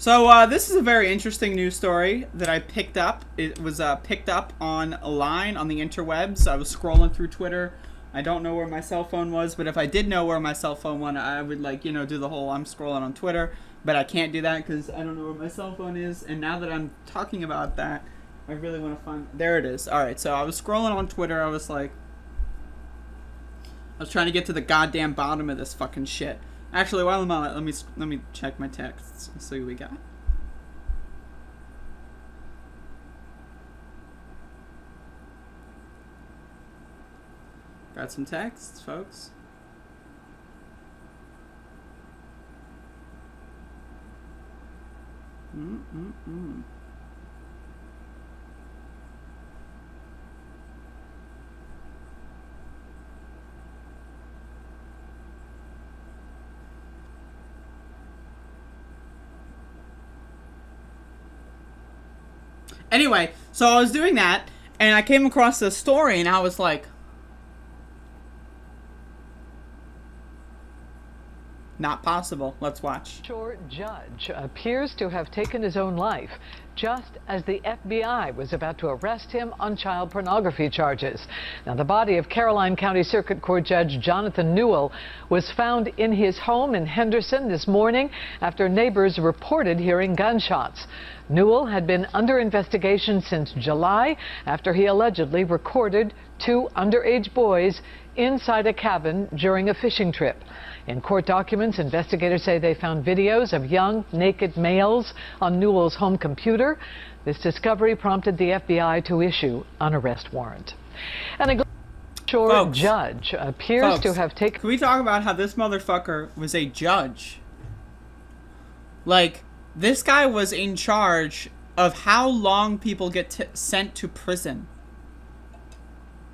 So this is a very interesting news story that I picked up. It was picked up online on the interwebs. I was scrolling through Twitter. I don't know where my cell phone was, but if I did know where my cell phone was, I would do the whole I'm scrolling on Twitter. But I can't do that because I don't know where my cell phone is. And now that I'm talking about that, I really want to find... There it is. All right, so I was scrolling on Twitter. I was trying to get to the goddamn bottom of this fucking shit. Actually, while I'm on it, let me check my texts and see what we got. Got some texts, folks. Anyway, so I was doing that, and I came across this story, and I was like, not possible. Let's watch. Short judge appears to have taken his own life just as the FBI was about to arrest him on child pornography charges. Now, the body of Caroline County Circuit Court Judge Jonathan Newell was found in his home in Henderson this morning after neighbors reported hearing gunshots. Newell had been under investigation since July after he allegedly recorded two underage boys inside a cabin during a fishing trip. In court documents, investigators say they found videos of young, naked males on Newell's home computer. This discovery prompted the FBI to issue an arrest warrant. And a short judge appears to have taken... Can we talk about how this motherfucker was a judge? Like, this guy was in charge of how long people get sent to prison.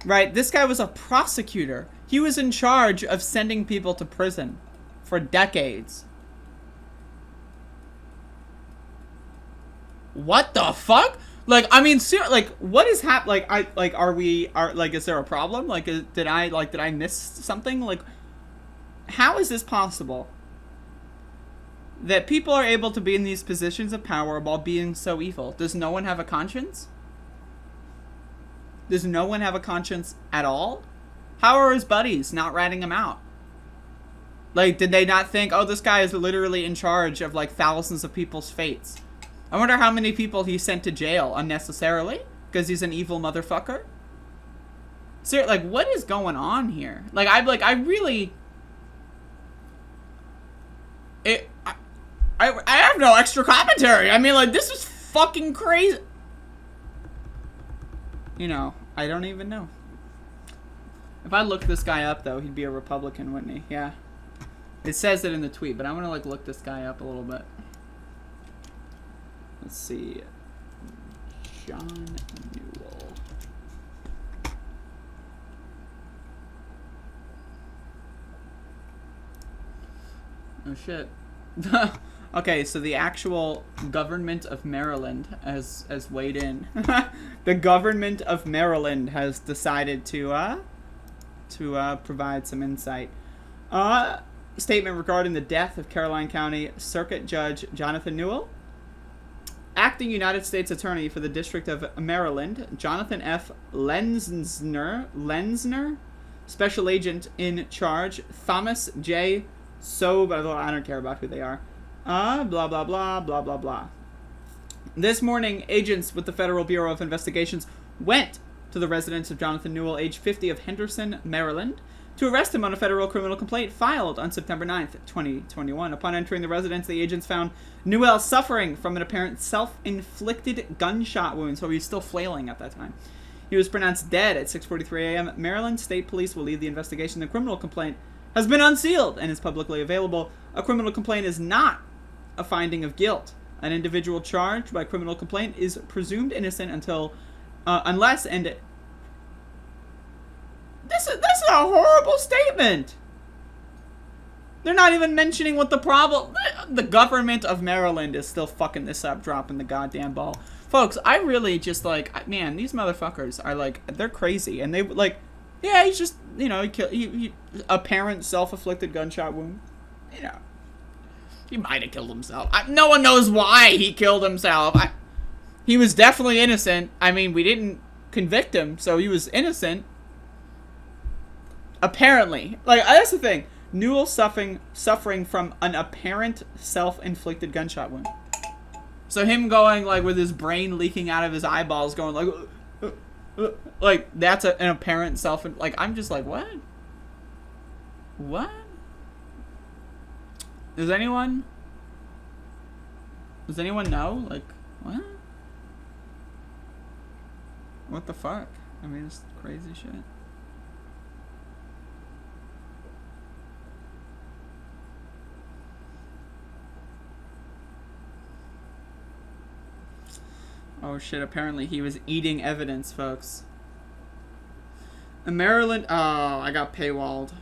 Right? This guy was a prosecutor. He was in charge of sending people to prison for decades. What the fuck? Like, I mean, what is happening? Is there a problem? Like, did I miss something? Like, how is this possible? That people are able to be in these positions of power while being so evil. Does no one have a conscience? Does no one have a conscience at all? How are his buddies not ratting him out? Like, did they not think, oh, this guy is literally in charge of, like, thousands of people's fates? I wonder how many people he sent to jail unnecessarily because he's an evil motherfucker. So, like, what is going on here? Like, I have no extra commentary. I mean, like, this is fucking crazy. You know, I don't even know. If I looked this guy up, though, he'd be a Republican, wouldn't he? Yeah. It says it in the tweet, but I'm going to, like, look this guy up a little bit. Let's see. John Newell. Oh, shit. Okay, so the actual government of Maryland has weighed in. The government of Maryland has decided to provide some insight. Statement regarding the death of Caroline County Circuit Judge Jonathan Newell. Acting United States Attorney for the District of Maryland, Jonathan F. Lenzner, Special Agent in Charge, Thomas J. Sobe, I don't care about who they are. Blah, blah, blah, blah, blah, blah. This morning, agents with the Federal Bureau of Investigations went to the residence of Jonathan Newell, age 50, of Henderson, Maryland, to arrest him on a federal criminal complaint filed on September 9th, 2021. Upon entering the residence, the agents found Newell suffering from an apparent self-inflicted gunshot wound, so he was still flailing at that time. He was pronounced dead at 6:43 a.m. Maryland State Police will lead the investigation. The criminal complaint has been unsealed and is publicly available. A criminal complaint is not a finding of guilt. An individual charged by criminal complaint is presumed innocent unless and... This is a horrible statement. They're not even mentioning what the problem... The government of Maryland is still fucking this up, dropping the goddamn ball. Folks, I really just, like... Man, these motherfuckers are, like... They're crazy. And they, like... Yeah, he's just, you know, he apparent self-inflicted gunshot wound. You know. He might have killed himself. No one knows why he killed himself. He was definitely innocent. I mean, we didn't convict him, so he was innocent. Apparently. Like, that's the thing. Newell suffering from an apparent self-inflicted gunshot wound. So him going, like, with his brain leaking out of his eyeballs, going, like, that's an apparent like, I'm just like, what? What? Does anyone know? Like, what? What the fuck? I mean, it's crazy shit. Oh shit, apparently he was eating evidence, folks. In Maryland, oh, I got paywalled.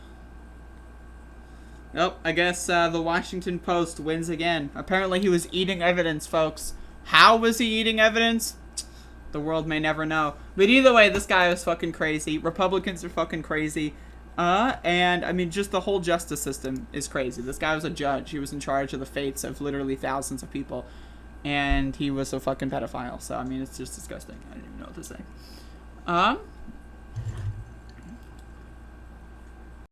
Nope, I guess the Washington Post wins again. Apparently he was eating evidence, folks. How was he eating evidence? The world may never know. But either way, this guy was fucking crazy. Republicans are fucking crazy. And, I mean, just the whole justice system is crazy. This guy was a judge. He was in charge of the fates of literally thousands of people. And he was a fucking pedophile. So, I mean, it's just disgusting. I don't even know what to say.